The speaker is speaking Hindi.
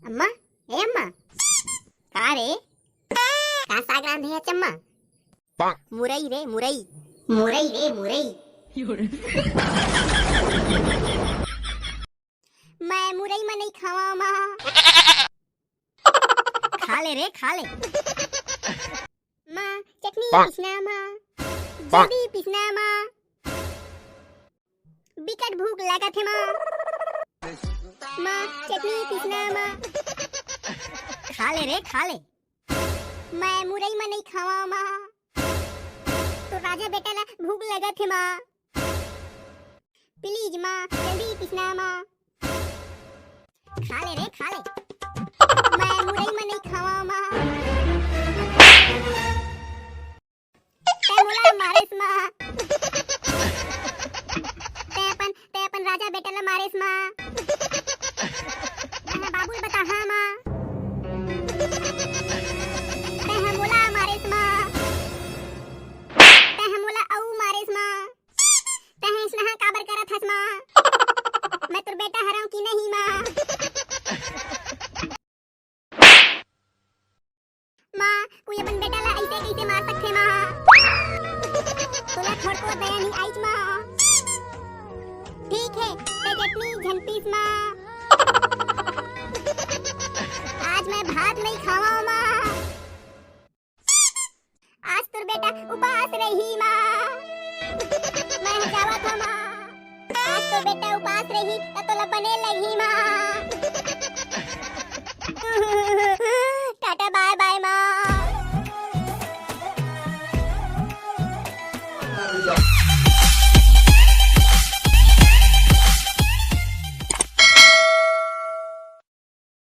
अम्मा, ए अम्मा, का रे? का साग रांधे है चम्मा? मुरई रे मुरई, मुरई रे मुरई। मैं मुरई में नहीं खावा माँ। खा ले रे खा ले। माँ चटनी पिसना माँ, जल्दी पिसना माँ। बिकट भूख लागत है माँ। माँ चटनी पिसना माँ। खा ले रे खा ले। मैं मुरई में नहीं खावा माँ। तो राजा बेटा ला भूख लगत है माँ। प्लीज माँ जल्दी पिसना माँ। खा ले रे खा ले। मैं मुरई में नहीं खावा माँ। ते मोला मारेस माँ। ते अपन राजा बेटा ला मारेस माँ। मैं बाबू बता हाँ माँ। ते मोला मारेस माँ। ते मोला औ मारेस माँ। ते स्नेहा काबर करत हस माँ। मैं तुर बेटा हराऊं कि नहीं माँ। माँ कोई अपन बेटा ला ऐसे कैसे मार सकते माँ। तोला थोड़ को दया नहीं आईच माँ। ठीक है ते चटनी झनपीस माँ। आज मैं भात नहीं खावा माँ। आज तुर बेटा उपास रही माँ। मैं जावा था माँ। आज तो बेटा उपास रही तो तोला बने लगी माँ।